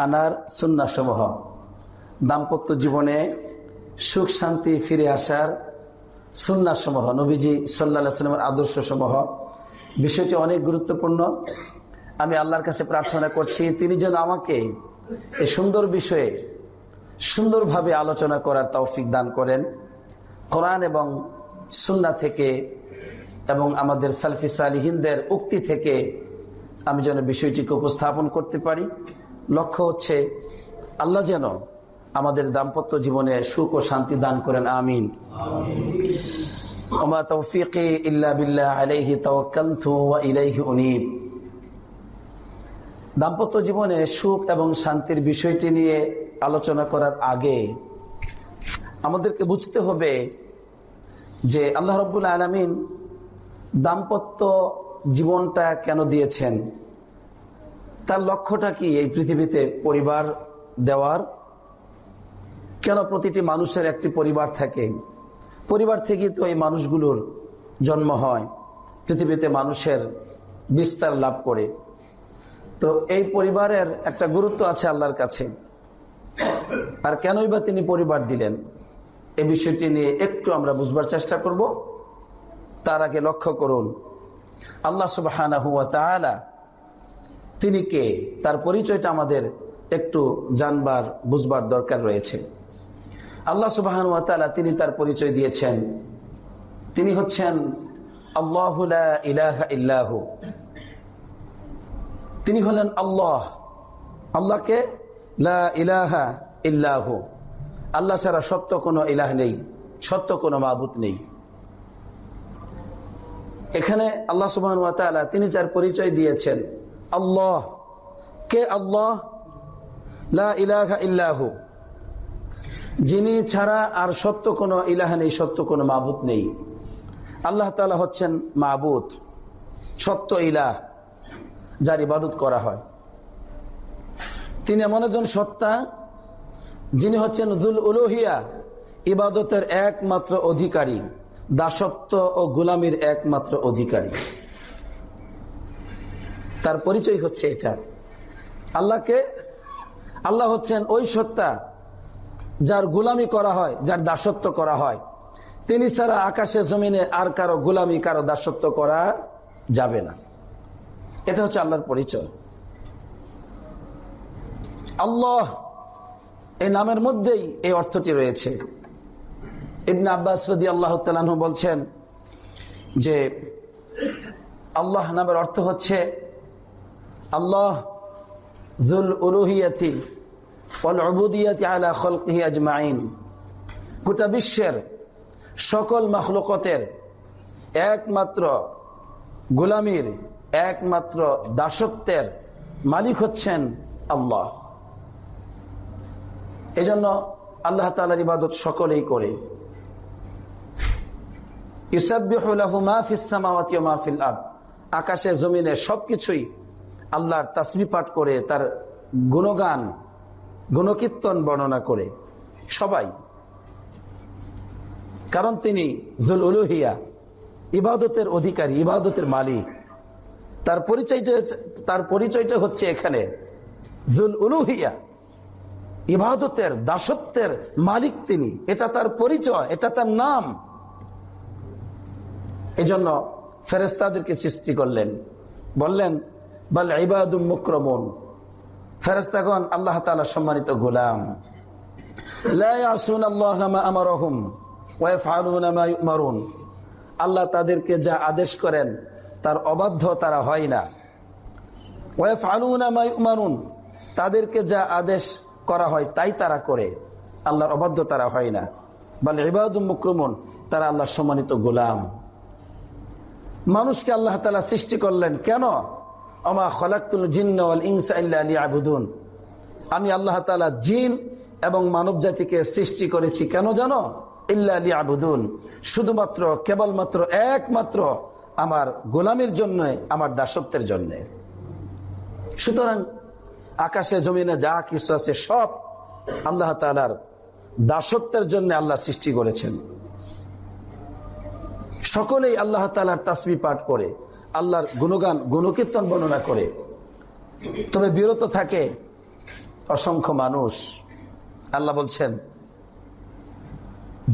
আনার সুন্নাহসমূহ, দাম্পত্য জীবনে সুখ শান্তি ফিরে আসার সুন্নাহসমূহ, নবীজি সাল্লাল্লাহু আলাইহি ওয়াসাল্লামের আদর্শসমূহ। বিষয়টি অনেক গুরুত্বপূর্ণ। আমি আল্লাহর কাছে প্রার্থনা করছি তিনি যেন আমাকে এই সুন্দর বিষয়ে সুন্দরভাবে আলোচনা করার তৌফিক দান করেন। কোরআন এবং সুন্নাহ থেকে এবং আমাদের সালফি সালিহিনদের উক্তি থেকে আমি যেন বিষয়টিকে উপস্থাপন করতে পারি। লক্ষ্য হচ্ছে আল্লাহ যেন আমাদের দাম্পত্য জীবনে সুখ ও শান্তি দান করেন, আমিন। ওমা তৌফিকি ইল্লা বিল্লাহ আলাইহি তাওয়াক্কালতু ওয়া ইলাইহি উনীব। দাম্পত্য জীবনে সুখ এবং শান্তির বিষয়টি নিয়ে আলোচনা করার আগে আমাদেরকে বুঝতে হবে যে আল্লাহ রাব্বুল আলামিন দাম্পত্য জীবনটা কেন দিয়েছেন, তার লক্ষ্যটা কি এই পৃথিবীতে পরিবার দেওয়ার। কেন প্রতিটি মানুষের একটি পরিবার থাকে, পরিবার থেকেই তো এই মানুষগুলোর জন্ম হয়, পৃথিবীতে মানুষের বিস্তার লাভ করে। তো এই পরিবারের একটা গুরুত্ব আছে আল্লাহর কাছে। আর কেনই বা তিনি পরিবার দিলেন, এই বিষয়টি নিয়ে একটু আমরা বুঝবার চেষ্টা করব। তার আগে লক্ষ্য করুন আল্লাহ সুবহানাহু ওয়া তাআলা তিনি কে, তার পরিচয়টা আমাদের একটু জানবার বুঝবার দরকার রয়েছে। আল্লাহ সুবহানাহু ওয়া তাআলা তিনি তার পরিচয় দিয়েছেন, তিনি হচ্ছেন আল্লাহু লা ইলাহা ইল্লাহু। তিনি হলেন আল্লাহ। আল্লাহকে লা ইলাহা ইল্লাহু, আল্লাহ ছাড়া সত্য কোনো ইলাহ নেই, সত্য কোনো মাবুদ নেই। এখানে আল্লাহ সুবহানাহু ওয়া তাআলা তিনি যার পরিচয় দিয়েছেন আল্লাহ, কে আল্লাহ? লা ইলাহা ইল্লাহু, যিনি ছাড়া আর সত্য কোনো ইলাহ নেই, সত্য কোনো মাবুদ নেই। আল্লাহ তাআলা হচ্ছেন মাবুদ, সত্য ইলাহ, যার ইবাদত করা হয়। তিনি এমন একজন সত্তা যিনি হচ্ছেন যুল উলুহিয়া, ইবাদতের একমাত্র অধিকারী, দাসত্ব ও গোলামির একমাত্র অধিকারী। তার পরিচয় হচ্ছে এটা। আল্লাহকে, আল্লাহ হচ্ছেন ওই সত্তা যার গোলামি করা হয়, যার দাসত্ব করা হয়। তিনি ছাড়া আকাশে জমিনে আর কারো গোলামি, কারো দাসত্ব করা যাবে না। এটা হচ্ছে আল্লাহর পরিচয়। আল্লাহ এই নামের মধ্যেই এই অর্থটি রয়েছে। ইবনে আব্বাস রাদিয়াল্লাহু তাআলা আনহু বলছেন যে আল্লাহ নামের অর্থ হচ্ছে আল্লাহ যুল উলুহিয়াতি ওয়াল উবুদিয়াতি আলা খালকিহি আজমাইন। গোটা বিশ্বের সকল মাখলুকাতের একমাত্র গোলামির, একমাত্র দাসত্বের মালিক হচ্ছেন আল্লাহ। এজন্য আল্লাহ তাআলার ইবাদত সকলেই করে। ইউসাব্বিহু লাহু মা ফিস সামাওয়াতি ওয়া মা ফিল আরদ, আকাশে জমিনে সবকিছুই আল্লাহর তাসবিহ পাঠ করে, তার গুণগান গুণকীর্তন বর্ণনা করে সবাই। কারণ তিনি যুল উলুহিয়া, ইবাদতের অধিকারী, ইবাদতের মালিক। তার পরিচয়টা হচ্ছে এখানে যুল উলুহিয়া, ইবাদতের দাসত্বের মালিক তিনি। এটা তার পরিচয়, এটা তার নাম। এজন্য ফেরেশতাদেরকে সৃষ্টি করলেন, বললেন বাল ইবাদুম মুকরামুন, ফেরেশতাগণ আল্লাহ তাআলার সম্মানিত গোলাম। লা ইয়াসুনাল্লাহা মা আমারহুম ওয়া ইয়াফআলুনা মা ইউমারুন, আল্লাহ তাদেরকে যা আদেশ করেন তার অবাধ্য তারা হয় না। ওয়া ইয়াফআলুনা মা ইউমারুন, তাদেরকে যা আদেশ করা হয় তাই তারা করে, আল্লাহর অবাধ্য তারা হয় না। বাল ইবাদুম মুকরামুন, তারা আল্লাহর সম্মানিত গোলাম। মানুষকে আল্লাহ তাআলা সৃষ্টি করলেন কেন? ওমা খালাকতুল জিন্না ওয়াল ইনসা ইল্লা লিয়াবুদুন, আমি আল্লাহ তাআলা জিন এবং মানব জাতিকে সৃষ্টি করেছি কেন জানো? ইল্লা লিয়াবুদুন, শুধুমাত্র কেবলমাত্র একমাত্র আমার গোলামির জন্য, আমার দাসত্বের জন্য। সুতরাং আকাশে জমিনে যা কিছু আছে সব আল্লাহ তাআলার দাসত্বের জন্য আল্লাহ সৃষ্টি করেছেন। সকলেই আল্লাহ তাআলার তাসবিহ পাঠ করে, আল্লাহর গুণগান গুণকীর্তন বর্ণনা করে, তবে বিরত থাকে অসংখ্য মানুষ। আল্লাহ বলছেন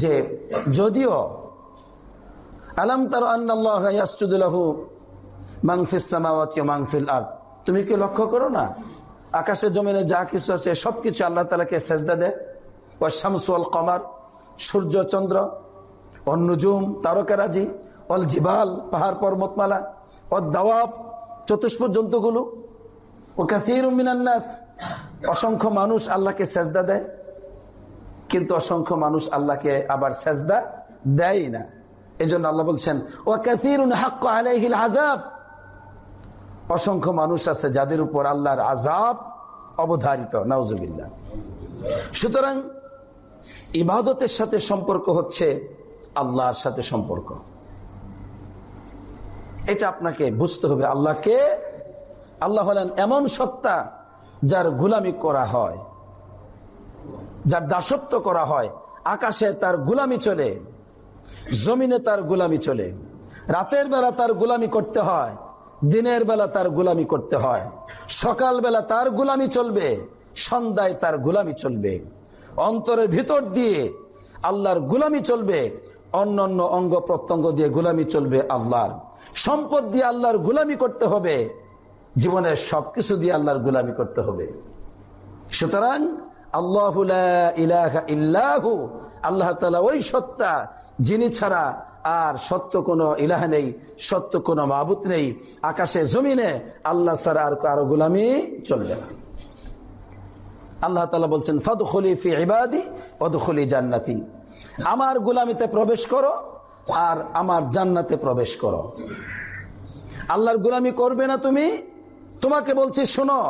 যে যদিও আলাম তারা আন্নাল্লাহ ইয়াসজুদু লাহু মান ফিস সামাওয়াতি ওয়া মান ফিল আরদ, তুমি কি লক্ষ্য করো না আকাশে জমিনে যা কিছু আছে সবকিছু আল্লাহ তাআলাকে সেজদা দেয়। ওয়াস শামসু ওয়াল কমার, সূর্য চন্দ্র, ওয়ান নুজুম তারকারাজি, ওয়াল জিবাল পাহাড় পর্বতমালা, ওয়াদ দাওয়াব চতুষ্পদ জন্তুগুলো, ও কাসীরুম মিনান নাস অসংখ্য মানুষ আল্লাহকে সেজদা দেয়, কিন্তু অসংখ্য মানুষ আল্লাহকে আবার সেজদা দেয় না। এজন্য আল্লাহ বলছেন ওয়া কাসীরুন হাক্কা আলাইহিল আযাব, অসংখ্য মানুষ আছে যাদের উপর আল্লাহর আযাব অবধারিত, নাউজুবিল্লাহ। সুতরাং ইবাদতের সাথে সম্পর্ক হচ্ছে আল্লাহর সাথে সম্পর্ক। এটা আপনাকে বুঝতে হবে। আল্লাহ হলেন এমন সত্তা যার গোলামি করা হয়, যার দাসত্ব করা হয়। আকাশে তার গোলামি চলে, জমিনে তার গোলামি চলে, রাতের বেলা তার গোলামি করতে হয়, দিনের বেলা তার গোলামি করতে হয়, সকাল বেলা তার গোলামি চলবে, সন্ধ্যায় তার গোলামি চলবে, অন্তরের ভিতর দিয়ে আল্লাহর গোলামি চলবে, অন্যান্য অঙ্গ প্রত্যঙ্গ দিয়ে গোলামি চলবে আল্লাহর, সম্পদ দিয়ে আল্লাহর গোলামি করতে হবে, জীবনের সবকিছু দিয়ে আল্লাহর গোলামি করতে হবে। সুতরাং আল্লাহু লা ইলাহা ইল্লাহু, আল্লাহ তাআলা ওই সত্তা যিনি ছাড়া আর সত্য কোনো ইলাহ নেই, সত্য কোনো মাবুদ নেই। আকাশে জমিনে আল্লাহ ছাড়া আর কারো গোলামি চলবে না। আল্লাহ তাআলা বলছেন ফাদখুলি ফি ইবাদি ওয়াদখুলি জান্নাতি, আমার গোলামিতে প্রবেশ করো আর আমার জান্নাতে প্রবেশ করো। আল্লাহর গোলামি করবে না তুমি, তোমাকে বলছি শোনো,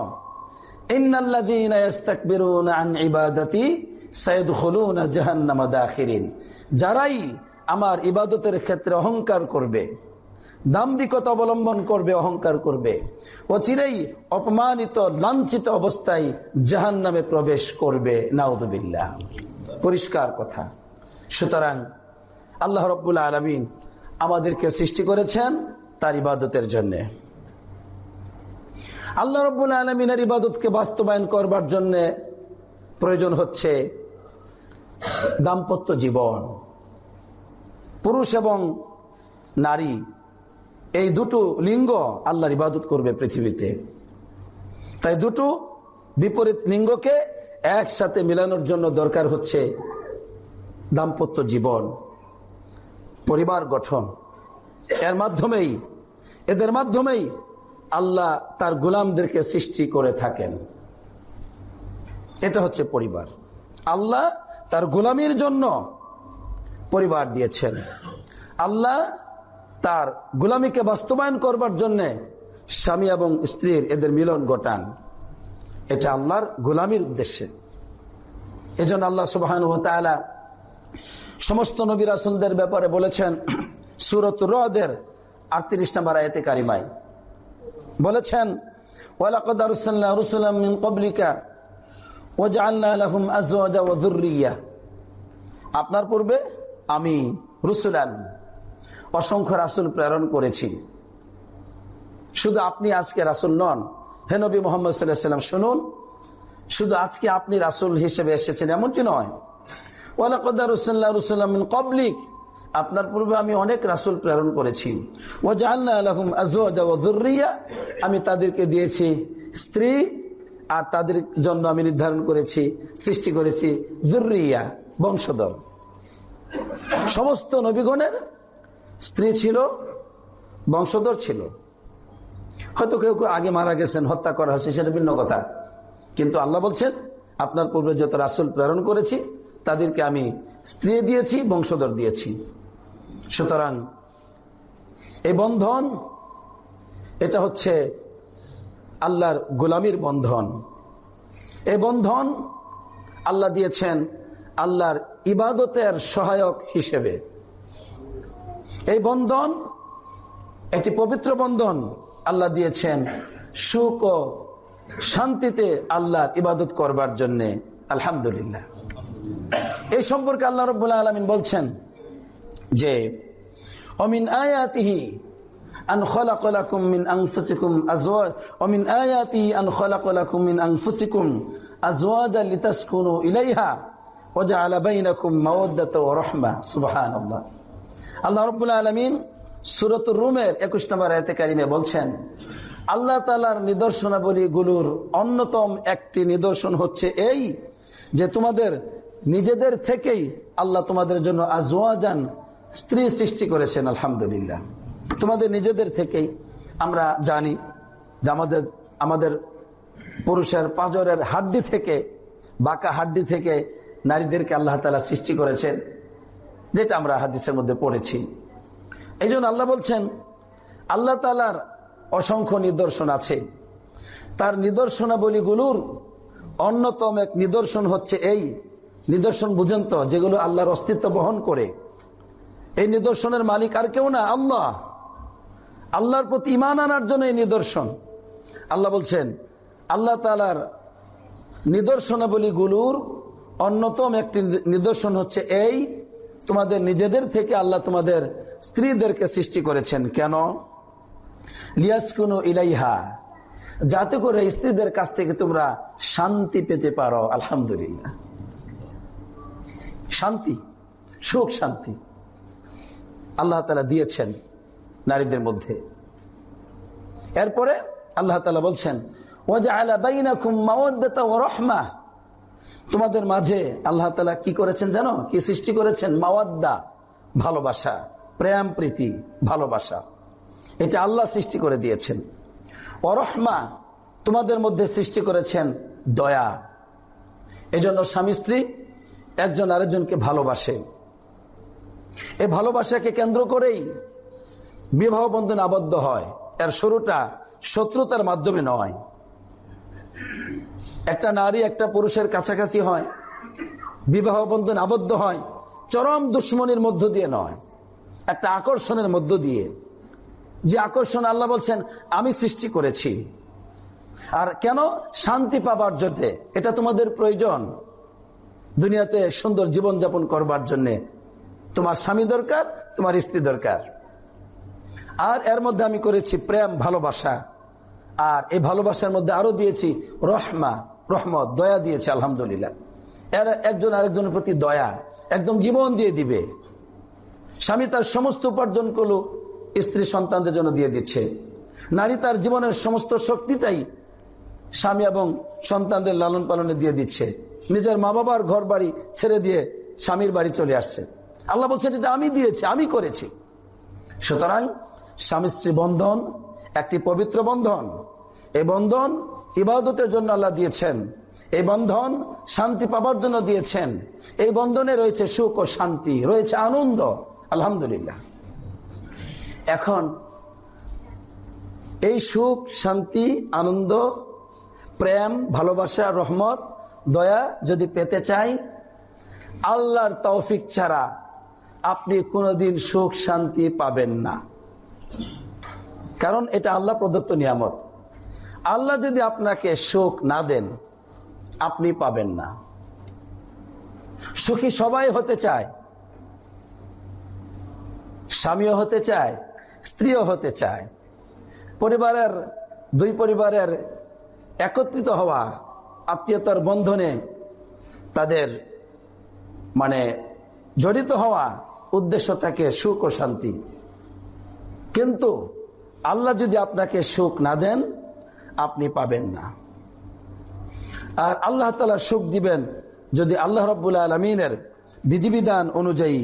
ইন্নাল্লাযীনা ইস্তাকবিরুনা আন ইবাদাতি সায়াদখুলুনা জাহান্নামা দাখিরিন, যারাই আমার ইবাদতের ক্ষেত্রে অহংকার করবে, দাম্ভিকতা অবলম্বন করবে, অহংকার করবে, অচিরেই অপমানিত লাঞ্ছিত অবস্থায় জাহান্নামে প্রবেশ করবে, নাউযুবিল্লাহ। পরিষ্কার কথা। সুতরাং আল্লাহ রাব্বুল আলামিন আমাদেরকে সৃষ্টি করেছেন তার ইবাদতের জন্য। আল্লাহ রাব্বুল আলামিনের ইবাদতকে বাস্তবায়ন করবার জন্য প্রয়োজন হচ্ছে দাম্পত্য জীবন। পুরুষ এবং নারী এই দুটো লিঙ্গ আল্লাহর ইবাদত করবে পৃথিবীতে, তাই দুটো বিপরীত লিঙ্গকে একসাথে মিলানোর জন্য দরকার হচ্ছে দাম্পত্য জীবন, পরিবার গঠন। এদের মাধ্যমেই আল্লাহ তার গোলামদেরকে সৃষ্টি করে থাকেন। এটা হচ্ছে পরিবার। আল্লাহ তার গোলামির জন্য পরিবার দিয়েছেন। আল্লাহ তার গোলামিকে বাস্তবায়ন করবার জন্য স্বামী এবং স্ত্রীর এদের মিলন ঘটান। এটা আল্লাহর গোলামির উদ্দেশ্যে। এজন্য আল্লাহ সুবহানাহু ওয়া তাআলা সমস্ত নবী রাসূলদের ব্যাপারে বলেছেন সূরাতুর রদের 38 নম্বর আয়াতে কারিমায় বলেছেন, ওয়ালাকাদ আরসালনা রুসুলাম মিন ক্বাবলিকা ওয়াজআলনা লাহুম আজওয়াজা ওয়া যুররিয়্যা, আপনার পূর্বে আমি রুসুলান অসংখ্য রাসূল প্রেরণ করেছি। শুধু আপনি আজকে রাসূল নন, হে নবী মুহাম্মদ সাল্লাল্লাহু আলাইহি ওয়াসাল্লাম শুনুন, শুধু আজকে আপনি রাসূল হিসেবে এসেছেন এমনটি নয়। ওয়ালাকাদ আরসালনা রুসুলাম মিন ক্বাবলিক, আপনার পূর্বে আমি অনেক রাসূল প্রেরণ করেছি। ওয়াজআলনা লাহুম আজওয়াজা ওয়া যুররিয়্যা, আমি তাদেরকে দিয়েছি স্ত্রী আর তাদের জন্য আমি নির্ধারণ করেছি, সৃষ্টি করেছি যুররিয়্যা, বংশধর। সমস্ত নবীগণের স্ত্রী ছিল, বংশধর ছিল। হয়তো কেউ কেউ আগে মারা গেছেন, হত্যা করা হয়েছে, সেটা ভিন্ন কথা। কিন্তু আল্লাহ বলছেন আপনার পূর্বে যত রাসূল প্রেরণ করেছি তাদেরকে আমি স্ত্রী দিয়েছি, বংশধর দিয়েছি। সুতরাং এই বন্ধন, এটা হচ্ছে আল্লাহর গোলামির বন্ধন। এই বন্ধন আল্লাহ দিয়েছেন আল্লাহর ইবাদতের সহায়ক হিসেবে। এই বন্ধন একটি পবিত্র বন্ধন আল্লাহ দিয়েছেন সুখ ও শান্তিতে আল্লাহর ইবাদত করবার জন্য। আলহামদুলিল্লাহ। এই সম্পর্কে আল্লাহ রাব্বুল আলামিন বলছেন যে অমিন আয়াতিহি আন খালাকা লাকুম মিন আনফুসিকুম আজওয়াজ ওয়া মিন আয়াতিহি আন খালাকা লাকুম মিন আনফুসিকুম আজওয়াজান লিতাসকুনু ইলাইহা ওয়া জাআলা বাইনাকুম মাওয়াদ্দাতাও ওয়া রাহমা। সুবহানাল্লাহ। আল্লাহ রাব্বুল আলামিন সূরাতুর রুমের 21 নম্বর আয়াতে কারিমে বলছেন, আল্লাহ তাআলার নিদর্শনাবলীগুলোর অন্যতম একটি নিদর্শন হচ্ছে এই যে তোমাদের নিজেদের থেকেই আল্লাহ তোমাদের জন্য আজওয়াজান স্ত্রী সৃষ্টি করেছেন। আলহামদুলিল্লাহ, তোমাদের নিজেদের থেকেই। আমরা জানি যে আমাদের পুরুষের পাঁজরের হাড্ডি থেকে, বাঁকা হাড্ডি থেকে নারীদেরকে আল্লাহ তাআলা সৃষ্টি করেছেন, যেটা আমরা হাদিসের মধ্যে পড়েছি। এই জন্য আল্লাহ বলছেন আল্লাহ তাআলার অসংখ্য নিদর্শন আছে। তার নিদর্শনাবলীগুলোর অন্যতম এক নিদর্শন হচ্ছে এই নিদর্শন, বুঝেন তো, যেগুলো আল্লাহর অস্তিত্ব বহন করে। এই নিদর্শনের মালিক আর কেউ না, আল্লাহ। আল্লাহর প্রতি ঈমান আনার জন্য এই নিদর্শন। আল্লাহ বলছেন আল্লাহ তাআলার নিদর্শনাবলীগুলোর অন্যতম একটি নিদর্শন হচ্ছে এই, তোমাদের নিজেদের থেকে আল্লাহ তোমাদের স্ত্রীদেরকে সৃষ্টি করেছেন। কেন? লিয়াসকুনু ইলাইহা, যাতে করে স্ত্রীদের কাছ থেকে তোমরা শান্তি পেতে পারো। আলহামদুলিল্লাহ, শান্তি, সুখ শান্তি আল্লাহ তাআলা দিয়েছেন নারীদের মধ্যে। এরপরে আল্লাহ তাআলা বলছেন ওয়া জাআলা বাইনাকুম মাওয়াদ্দাতা ওয়া রাহমা, তোমাদের মাঝে আল্লাহ তাআলা কি করেছেন জানো? কি সৃষ্টি করেছেন? মাওয়াদ্দা, ভালোবাসা, প্রেম প্রীতি, ভালোবাসা। এটা আল্লাহ সৃষ্টি করে দিয়েছেন। ওয়া রাহমা, তোমাদের মধ্যে সৃষ্টি করেছেন দয়া। এজন্য স্বামী স্ত্রী একজন আরেকজনকে ভালোবাসে। এই ভালোবাসাকে কেন্দ্র করেই বিবাহ বন্ধন আবদ্ধ হয়। এর শুরুটা শত্রুতার মাধ্যমে নয়। একটা নারী একটা পুরুষের কাছাকাছি হয়, বিবাহ বন্ধন আবদ্ধ হয় চরম দুশ্মনীর মধ্য দিয়ে নয়, একটা আকর্ষণের মধ্য দিয়ে। যে আকর্ষণ আল্লাহ বলছেন আমি সৃষ্টি করেছি। আর কেন? শান্তি পাবার জন্য। এটা তোমাদের প্রয়োজন দুনিয়াতে সুন্দর জীবনযাপন করবার জন্য। তোমার স্বামী দরকার, তোমার স্ত্রী দরকার। আর এর মধ্যে আমি করেছি প্রেম, ভালোবাসা। আর এই ভালোবাসার মধ্যে আরো দিয়েছি রহমা, রহমত, দয়া দিয়েছে। আলহামদুলিল্লাহ, এর একজন আরেকজনের প্রতি দয়া, একদম জীবন দিয়ে দিবে। স্বামী তার সমস্ত উপার্জন করলো স্ত্রী সন্তানদের জন্য দিয়ে দিচ্ছে। নারী তার জীবনের সমস্ত শক্তিটাই স্বামী এবং সন্তানদের লালন পালনে দিয়ে দিচ্ছে। নিজের মা বাবার ঘর বাড়ি ছেড়ে দিয়ে স্বামীর বাড়ি চলে আসছে। আল্লাহ বলছেন এটা আমি দিয়েছি, আমি করেছি। সুতরাং স্বামী স্ত্রী বন্ধন একটি পবিত্র বন্ধন। এই বন্ধন ইবাদতের জন্য আল্লাহ দিয়েছেন। এই বন্ধন শান্তি পাবার জন্য দিয়েছেন। এই বন্ধনে রয়েছে সুখ ও শান্তি, রয়েছে আনন্দ। আলহামদুলিল্লাহ। এখন এই সুখ, শান্তি, আনন্দ, প্রেম, ভালোবাসা, রহমত, দয়া যদি পেতে চাই, আল্লাহর তৌফিক ছাড়া আপনি কোনোদিন সুখ শান্তি পাবেন না। কারণ এটা আল্লাহ প্রদত্ত নিয়ামত। আল্লাহ যদি আপনাকে সুখ না দেন, আপনি পাবেন না। সুখী সবাই হতে চায়, স্বামীও হতে চায়, স্ত্রীও হতে চায়। পরিবারের, দুই পরিবারের একত্রিত হওয়া, আত্মীয়তার বন্ধনে তাদের জড়িত হওয়া উদ্দেশ্য থাকে সুখ ও শান্তি। কিন্তু আল্লাহ যদি আপনাকে সুখ না দেন, আপনি পাবেন না। আর আল্লাহ তাআলা সুখ দিবেন যদি আল্লাহ রাব্বুল আলামিনের বিধিবিধান অনুযায়ী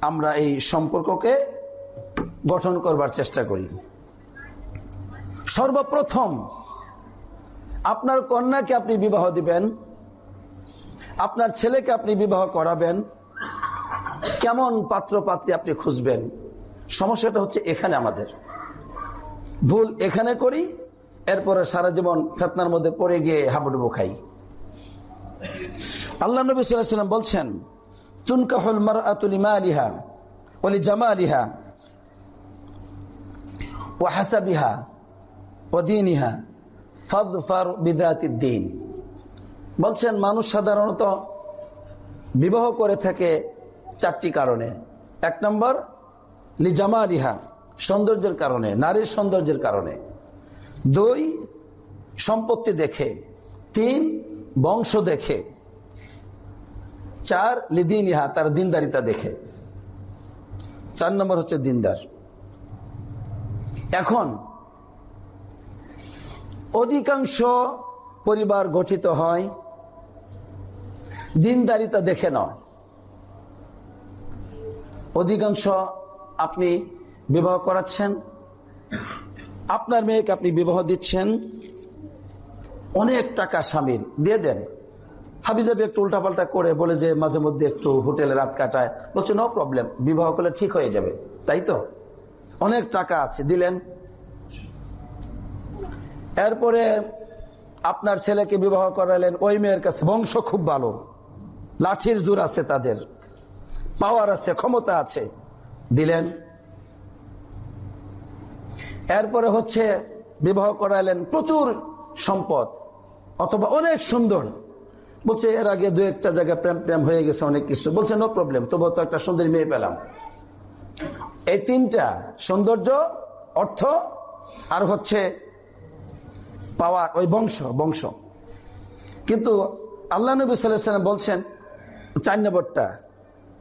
আমরা এই সম্পর্ককে গঠন করবার চেষ্টা করি। সর্বপ্রথম আপনার কন্যাকে আপনি বিবাহ দিবেন, আপনার ছেলেকে আপনি বিবাহ করাবেন, কেমন পাত্র পাত্রী আপনি খুঁজবেন? সমস্যাটা হচ্ছে এখানে আমাদের ভুল এখানে করি, এরপরে সারা জীবন ফিতনার মধ্যে পড়ে গিয়ে হাবুডুবু খাই। আল্লাহ নবী সাল্লাল্লাহু আলাইহি ওয়াসাল্লাম বলছেন, তুনকাহুল মারআতু লিমালিহা ওয়া লিজামালিহা ওয়া হাসাবিহা ওয়া দীনিহা ফাযফার বিযাতিদ দ্বীন। বলছেন মানুষ সাধারণত বিবাহ করে থাকে চারটি কারণে। এক নম্বর লিজামালিহা, সৌন্দর্যের কারণে, নারীর সৌন্দর্যের কারণে। 2 সম্পত্তি দেখে। 3 বংশ দেখে। 4 লিদিনিহা, তার দিনদারিতা দেখে। 4 নম্বর হচ্ছে দিনদার। এখন অধিকাংশ পরিবার গঠিত হয় দিনদারিতা দেখে নয়। অধিকাংশ আপনি বিবাহ করাচ্ছেন, আপনার মেয়েকে আপনি বিবাহ দিচ্ছেন, অনেক টাকা স্বামীর দিয়ে দেন। হাবিজাবি একটু উল্টাপাল্টা করে বলে যে মাঝে মধ্যে একটু হোটেলে রাত কাটায়, বলছে নো প্রবলেম, বিবাহ করলে ঠিক হয়ে যাবে, তাই তো? অনেক টাকা আছে, দিলেন। এরপরে আপনার ছেলেকে বিবাহ করালেন, ওই মেয়ের কাছে বংশ খুব ভালো, লাঠির জোর আছে, তাদের পাওয়ার আছে, ক্ষমতা আছে, দিলেন। এরপরে হচ্ছে বিবাহ করালেন প্রচুর সম্পদ অথবা অনেক সুন্দর, বলছে এর আগে 2-1টা জায়গায় প্রেম প্রেম হয়ে গেছে, অনেক কিছু, বলছে নো প্রবলেম, তবু তো একটা সুন্দরী মেয়ে পেলাম। এই 3টা, সৌন্দর্য, অর্থ, আর হচ্ছে পাওয়ার, ওই বংশ। কিন্তু আল্লাহ নবী সাল্লাল্লাহু আলাইহি ওয়াসাল্লাম বলছেন 4 নম্বরটা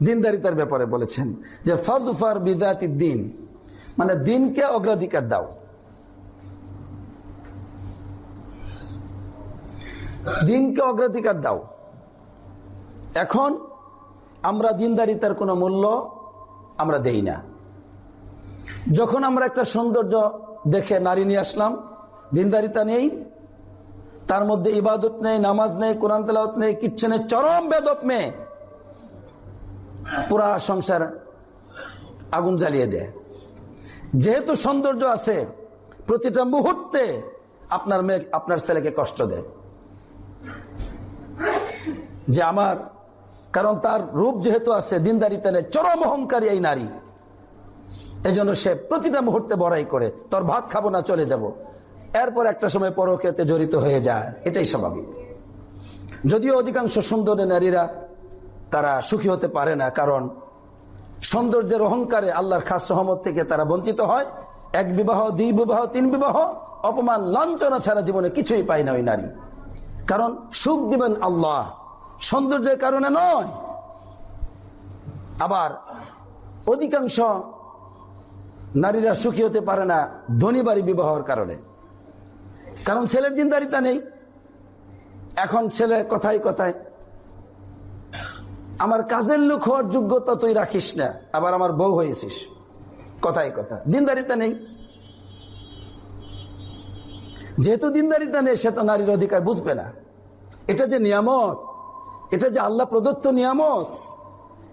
দিনদারিতার ব্যাপারে বলেছেন যে ফাযফার বিযাতিদ দ্বীন, মানে দিনকে অগ্রাধিকার দাও। দিনকে অগ্রাধিকার দাও। এখন আমরা দিনদারিতার কোনো মূল্য আমরা দেই না। যখন আমরা একটা সৌন্দর্য দেখে নারী নিয়ে আসলাম, দিনদারিতা নেই, তার মধ্যে ইবাদত নেই, নামাজ নেই, কোরআন তেলাওয়াত নেই, কিচ্ছু নেই, চরম বেদব মেয়ে, পুরা সংসার আগুন জ্বালিয়ে দেয়। যেহেতু সৌন্দর্য আছে, প্রতিটা মুহূর্তে আপনার মেয়ে আপনার ছেলেকে কষ্ট দেয় যে আমার, কারণ তার রূপ যেহেতু আছে, দিনদারিতা নেই, চরম অহংকারী এই নারী, এজন্য সে প্রতিটা মুহূর্তে বড়াই করে, তোর ভাত খাবো না, চলে যাব। এরপর একটা সময় পরকীয়াতে জড়িত হয়ে যায়, এটাই স্বাভাবিক। যদিও অধিকাংশ সুন্দরী নারীরা তারা সুখী হতে পারে না, কারণ সৌন্দর্যের অহংকারে আল্লাহর খাস রহমত থেকে তারা বঞ্চিত হয়। 1 বিবাহ, 2 বিবাহ, 3 বিবাহ, অপমান লাঞ্ছনা ছাড়া জীবনে কিছুই পায় না ওই নারী। কারণ সুখ দিবেন আল্লাহ, সৌন্দর্যের কারণে নয়। আবার অধিকাংশ নারীরা সুখী হতে পারে না ধনী বাড়ি বিবাহের কারণে, কারণ ছেলের দিনদারিতা নেই। এখন ছেলে কথায় কথায় আমার কাজের লোক হওয়ার যোগ্যতা তুই রাখিস না, আবার আমার বউ হয়েছিস, কথায় কথা, দিনদারিতা নেই। যেহেতু দিনদারিতা নেই, সে তো নারীর অধিকার বুঝবে না। এটা যে নিয়ামত, এটা যে আল্লাহ প্রদত্ত নিয়ামত,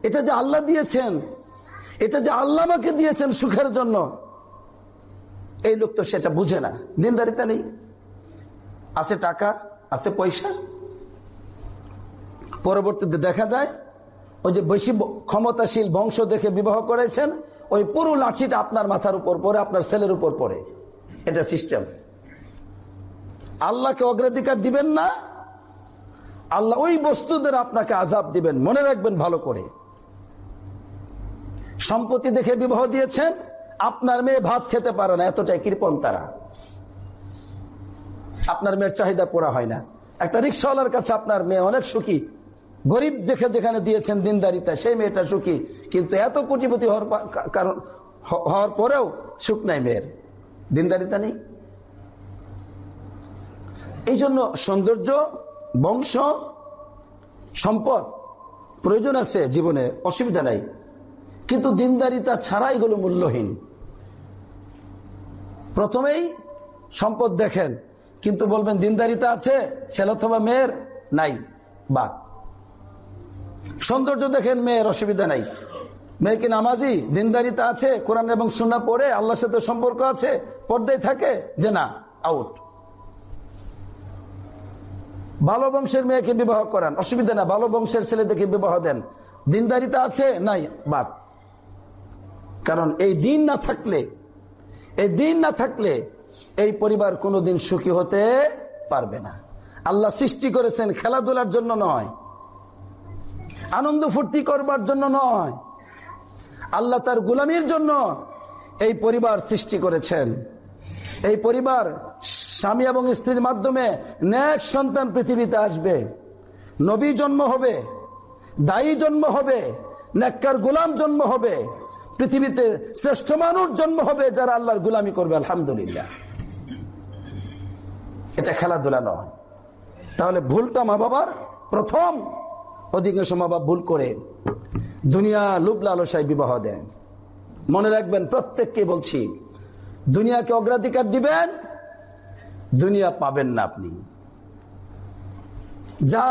এটা যে আল্লাহ দিয়েছেন, এটা যে আল্লাহ আমাকে দিয়েছেন সুখের জন্য, এই লোক তো সেটা বুঝে না। দিনদারিতা নেই, আছে টাকা, আছে পয়সা, পরবর্তীতে দেখা যায় ওই যে বেশি ক্ষমতাশীল বংশ দেখে বিবাহ করেছেন, ওই পুরো লাঠিটা আপনার মাথার উপর পড়ে, আপনার ছেলের উপর পড়ে। এটা সিস্টেম। আল্লাহকে অগ্রাধিকার দিবেন না, আল্লাহ ওই বস্তুদের আপনাকে আযাব দিবেন, মনে রাখবেন ভালো করে। সম্পত্তি দেখে বিবাহ দিয়েছেন, আপনার মেয়ে ভাত খেতে পারে না, এতটাই কৃপণ তারা। আপনার মেয়ের চাহিদা পুরা হয় না। একটা রিক্সাওয়ালার কাছে আপনার মেয়ে অনেক সুখী, গরিব দেখে যেখানে দিয়েছেন দিনদারিতা, সেই মেয়েটা সুখী, কিন্তু এত কোটিপতি হওয়ার পরেও সুখ নাই মেয়ের, দিনদারিতা নেই। এই জন্য সৌন্দর্য, বংশ, সম্পদ প্রয়োজন আছে জীবনে, অসুবিধা নাই, কিন্তু দিনদারিতা ছাড়া এগুলো মূল্যহীন। প্রথমেই সম্পদ দেখেন, কিন্তু বলবেন দিনদারিতা আছে, ছেলে অথবা মেয়ের নাই, বাদ। সৌন্দর্য দেখেন মেয়ের, অসুবিধা নাই, মেয়ে কি নামাজি, দিনদারিতা আছে, কোরআন এবং সুন্নাহ পড়ে, আল্লাহর সাথে সম্পর্ক আছে, পর্দায় থাকে, যে না, আউট। ভালো বংশের মেয়েকে বিবাহ করান, অসুবিধা না, ভালো বংশের ছেলে দেখে বিবাহ দেন, দিনদারিতা আছে, নাই, বাদ। কারণ এই দিন না থাকলে এই পরিবার কোনোদিন সুখী হতে পারবে না। আল্লাহ সৃষ্টি করেছেন খেলাধুলার জন্য নয়, আনন্দ ফুর্তি করবার জন্য নয়, আল্লাহ তার গোলামীর জন্য এই পরিবার সৃষ্টি করেছেন। এই পরিবার স্বামী এবং স্ত্রীর মাধ্যমে নেক সন্তান পৃথিবীতে আসবে, নবী জন্ম হবে, দায়ী জন্ম হবে, নেককার গোলাম জন্ম হবে, পৃথিবীতে শ্রেষ্ঠ মানুষ জন্ম হবে যারা আল্লাহর গোলামি করবে। আলহামদুলিল্লাহ, এটা খেলাধুলা নয়। তাহলে ভুলটা মা বাবার প্রথম। অধিকাংশ মা বাবা ভুল করে দুনিয়া লোভ লালসায় বিবাহ দেন। মনে রাখবেন, প্রত্যেককে বলছি, দুনিয়াকে অগ্রাধিকার দিবেন, দুনিয়া পাবেন না আপনি। যা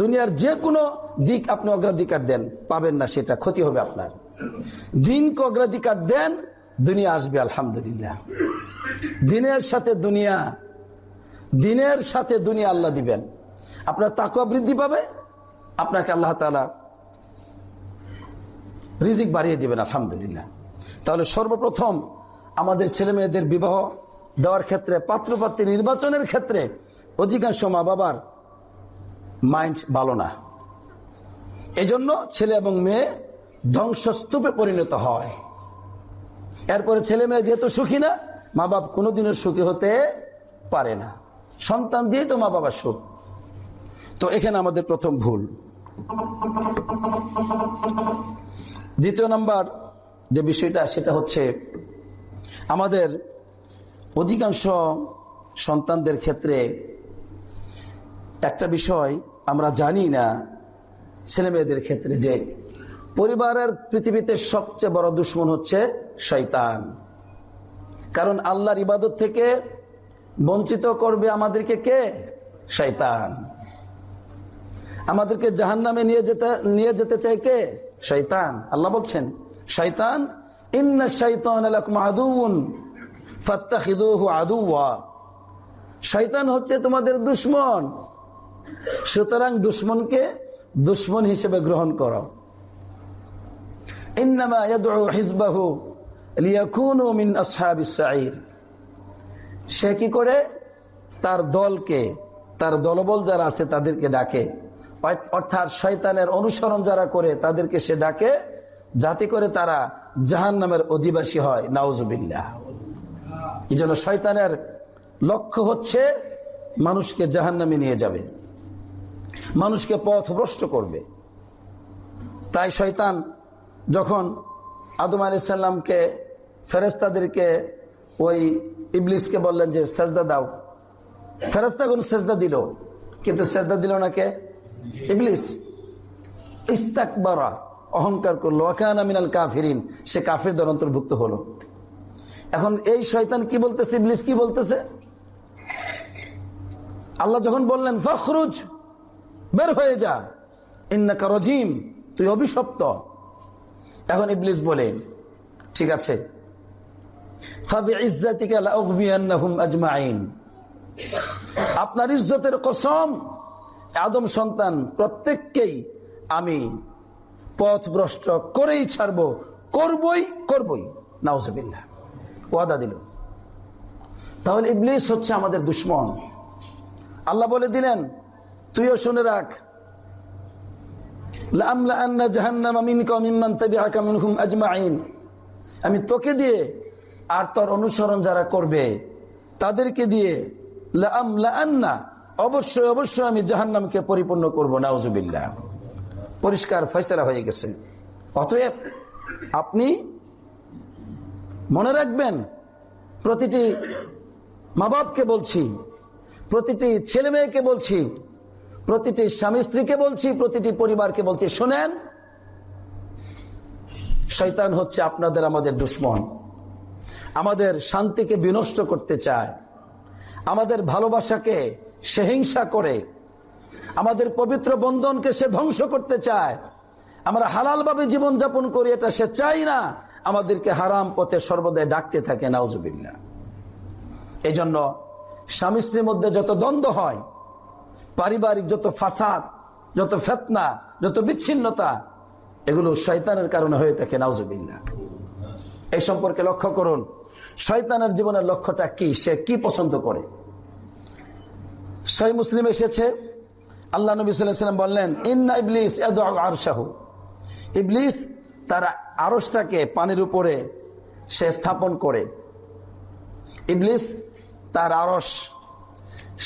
দুনিয়ার যে কোনো দিক আপনি অগ্রাধিকার দেন, পাবেন না, সেটা ক্ষতি হবে আপনার। দিনকে অগ্রাধিকার দেন, দুনিয়া আসবে। আলহামদুলিল্লাহ, দিনের সাথে দুনিয়া, দিনের সাথে দুনিয়া আল্লাহ দিবেন। আপনার তাকওয়া বৃদ্ধি পাবে, আপনাকে আল্লাহ তাআলা রিজিক বাড়িয়ে দিবেন। আলহামদুলিল্লাহ। তাহলে সর্বপ্রথম আমাদের ছেলে মেয়েদের বিবাহ দেওয়ার ক্ষেত্রে, পাত্রপাত্রী নির্বাচনের ক্ষেত্রে অধিকাংশ মা বাবার মাইন্ড ভালো না। এজন্য ছেলে এবং মেয়ে ধ্বংসস্তূপে পরিণত হয়। এরপরে ছেলে মেয়ে যেহেতু সুখী না, মা বাপ কোনোদিনও সুখী হতে পারে না। সন্তান দিয়ে তো মা বাবার সুখ। তো এখানে আমাদের প্রথম ভুল। দ্বিতীয় নাম্বার যে বিষয়টা, সেটা হচ্ছে আমাদের অধিকাংশ সন্তানদের ক্ষেত্রে একটা বিষয় আমরা জানি না, ছেলে মেয়েদের ক্ষেত্রে, যে পরিবারের পৃথিবীতে সবচেয়ে বড় দুশমন হচ্ছে শয়তান। কারণ আল্লাহর ইবাদত থেকে বঞ্চিত করবে আমাদেরকে কে? শয়তান। আমাদেরকে জাহান্নামে নিয়ে যেতে চায় কে? শয়তান। আল্লাহ বলছেন, শয়তান ইন্না শাইতানা লাকুম আদুউন ফাত্তাখিযুহু আদুওয়া। শয়তান হচ্ছে তোমাদের দুশমন, সুতরাং দুশমনকে দুশমন হিসেবে গ্রহণ করো। ইন্নামা ইয়াদউ হিজবাহু লিয়াকুনু মিন আসহাবিস সাঈর। সে কি করে? তার দলকে, তার দলবল যারা আছে তাদেরকে ডাকে, অর্থাৎ শয়তানের অনুসরণ যারা করে তাদেরকে সে ডাকে, যাতে করে তারা জাহান্নামের অধিবাসী হয়। নাউজুবিল্লাহ। এই জন্য শয়তানের লক্ষ্য হচ্ছে মানুষকে জাহান্নামে নিয়ে যাবে, মানুষকে পথভ্রষ্ট করবে। তাই শয়তান যখন আদম আলাইহিস সালামকে, ফেরেশতাদেরকে, ওই ইবলিসকে বললেন যে সেজদা দাও, ফেরেশতাগণ সেজদা দিল, কিন্তু সেজদা দিল না কে? ইবলিস। ইস্তাকবারা, অহংকার করলো, ওয়া কানা মিনাল কাফিরিন, সে কাফিরদের অন্তর্ভুক্ত হলো। এখন এই শয়তান কি বলতেছে, ইবলিস কি বলতেছে? আল্লাহ যখন বললেন ফখরুজ, বের হয়ে যা, ইন্নাকা রাজিম, তুই অভিশপ্ত। এখন ইবলিস বলে, ঠিক আছে, ফাবিইজ্জাতিকা লাউগবিয়ান্নাহুম আজমাইন, আপনার ইজ্জতের কসম, আদম সন্তান প্রত্যেককেই আমি পথভ্রষ্ট করেই ছাড়বো, করবই। নাউজুবিল্লাহ, ওয়াদা দিল। তাহলে ইবলিস হচ্ছে আমাদের দুশমন। আল্লাহ বলে দিলেন, তুইও শুনে রাখ, লাআমলাআন্না জাহান্নামা মিনকা ওয়া মিম্মান তাবিআকা মিনহুম আজমাইন, আমি তোকে দিয়ে আর তোর অনুসরণ যারা করবে তাদেরকে দিয়ে, লাআমলাআন্না, অবশ্যই আমি জাহান্নামকে পরিপূর্ণ করব। নাউজুবিল্লাহ। পরিষ্কার ফয়সালা হয়ে গেছে। অতএব আপনি মনে রাখবেন, প্রতিটি মা বাপকে বলছি, প্রতিটি ছেলে মেয়েকে বলছি, প্রতিটি স্বামী স্ত্রীকে বলছি, প্রতিটি পরিবারকে বলছি, শোনেন, শয়তান হচ্ছে আপনাদের আমাদের দুশমন। আমাদের শান্তিকে বিনষ্ট করতে চায়, আমাদের ভালোবাসাকে সে হিংসা করে, আমাদের পবিত্র বন্ধনকে সে ধ্বংস করতে চায়। আমরা হালাল ভাবে জীবনযাপন করি, এটা সে চাই না, আমাদেরকে হারাম পথে সর্বদাই ডাকতে থাকে। নাউজুবিল্লাহ। এই জন্য স্বামী স্ত্রীর মধ্যে যত দ্বন্দ্ব হয়, পারিবারিক যত ফাসাদ, যত ফিতনা, যত বিচ্ছিন্নতা, এগুলো শয়তানের কারণে হয়ে থাকে। নাউজুবিল্লাহ। এই সম্পর্কে লক্ষ্য করুন, শয়তানের জীবনের লক্ষ্যটা কি, সে কি পছন্দ করে। সহিহ মুসলিম এসেছে, আল্লাহ নবী সাল্লাল্লাহু আলাইহি ওয়াসাল্লাম বললেন, ইন্না ইবলিস ইয়াদউ আরশাহু, ইবলিস তার আরশটাকে পানির উপরে সে স্থাপন করে। ইবলিস তার আরশ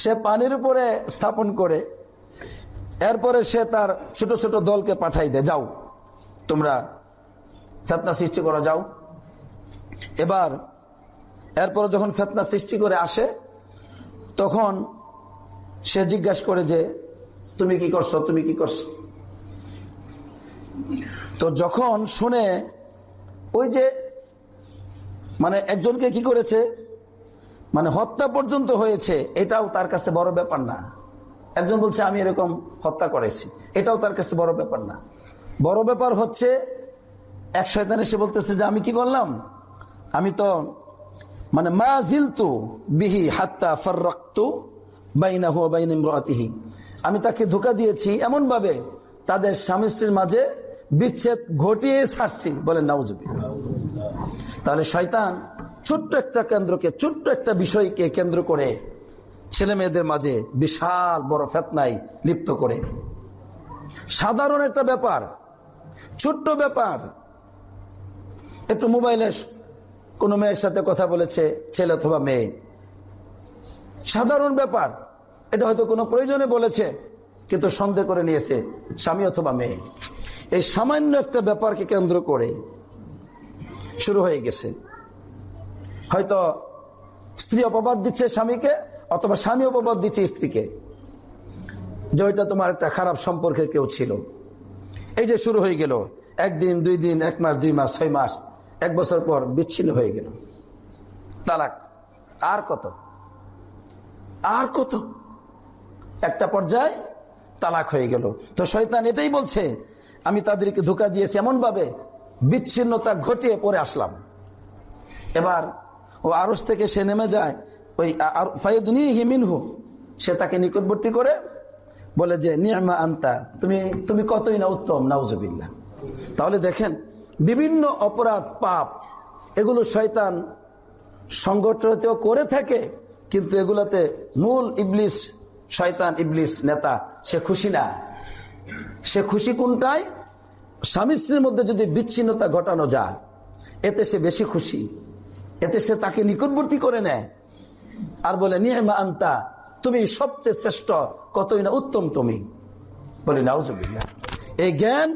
সে পানির উপরে স্থাপন করে, এরপরে সে তার ছোট ছোট দলকে পাঠাই দেয়, যাও তোমরা ফিতনা সৃষ্টি করো, যাও। এবার এরপরে যখন ফিতনা সৃষ্টি করে আসে, তখন সে জিজ্ঞাসা করে যে তুমি কি করছো, তুমি কি করছো। তো যখন শুনে ওই যে মানে একজনকে কি করেছে, মানে হত্যা পর্যন্ত হয়েছে, এটাও তার কাছে বড় ব্যাপার না। একজন বলছে আমি এরকম হত্যা করেছি, এটাও তার কাছে বড় ব্যাপার না। বড় ব্যাপার হচ্ছে এক শয়তান এসে বলতেছে যে আমি কি করলাম, আমি তো মানে মা জিলতু বিহি হাত্তা ফাররাকতু বাইনাহু ওয়া বাইনা ইমরাতিহি, আমি তাকে ধোঁকা দিয়েছি এমন ভাবে তাদের স্বামী স্ত্রীর মাঝে বিচ্ছেদ ঘটিয়ে ছাড়ছি, বলেন নাউজুবিল্লাহ। তাহলে শয়তান ছোট্ট একটা কেন্দ্রকে, ছোট্ট একটা বিষয়কে কেন্দ্র করে ছেলে মেয়েদের মাঝে বিশাল বড় ফিতনায় লিপ্ত করে। সাধারণ একটা ব্যাপার, ছোট্ট ব্যাপার, একটু মোবাইলে কোনো মেয়ের সাথে কথা বলেছে ছেলে অথবা মেয়ে, সাধারণ ব্যাপার, এটা হয়তো কোনো প্রয়োজনে বলেছে কিন্তু সন্দেহ করে নিয়েছে স্বামী অথবা মেয়ে। এই সামান্য একটা ব্যাপারকে কেন্দ্র করে শুরু হয়ে গেছে। হয়তো স্ত্রী অপবাদ দিচ্ছে স্বামীকে, অথবা স্বামী অপবাদ দিচ্ছে স্ত্রীকে যে ওইটা তোমার একটা খারাপ সম্পর্কের কেউ ছিল। এই যে শুরু হয়ে গেল, একদিন, 2 দিন, 1 মাস, 2 মাস, 6 মাস, 1 বছর পর বিচ্ছিন্ন হয়ে গেল, তালাক। আর কত, আর কত, একটা পর্যায়ে তালাক হয়ে গেল। তো শয়তান এটাই বলছে আমি তাদেরকে ধোঁকা দিয়েছি, এমন ভাবে বিচ্ছিন্নতা ঘটিয়ে পরে আসলাম। এবার ও আরশ থেকে সে নেমে যায়, ওই ফায়ুদনিহি মিনহু, সে তাকে নিকটবর্তী করে বলে যে নি'মা আনতা, তুমি কতই না উত্তম, নাউজুবিল্লাহ। তাহলে দেখেন বিভিন্ন অপরাধ পাপ এগুলো শয়তান সংগঠিত করে থাকে, কিন্তু এগুলাতে মূল ইবলিস, শয়তান ইবলিস নেতা, সে খুশি না। সে খুশি কোনটায়? স্বামী স্ত্রীর মধ্যে যদি বিচ্ছিন্নতা ঘটানো যায়, এতে সে বেশি খুশি, এতে সে তাকে নিকটবর্তী করে নেয় আর বলে নি'মা আনতা, তুমি সবচেয়ে শ্রেষ্ঠ, কতই না উত্তম তুমি, বলি নাউজুবিল্লাহ। এই জ্ঞান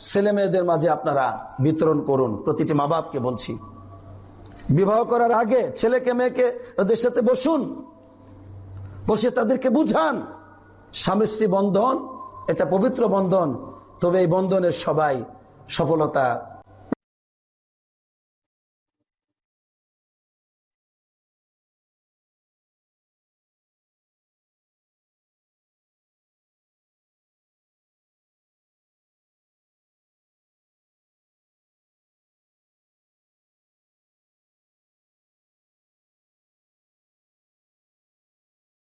ছেলে মেয়েদের মাঝে আপনারা বিতরণ করুন। প্রতিটি মা বাপকে বলছি, বিবাহ করার আগে ছেলেকে মেয়েকে ওদের সাথে বসুন, বসে তাদেরকে বুঝান স্বামী স্ত্রী বন্ধন এটা পবিত্র বন্ধন, তবে এই বন্ধনের সবাই সফলতা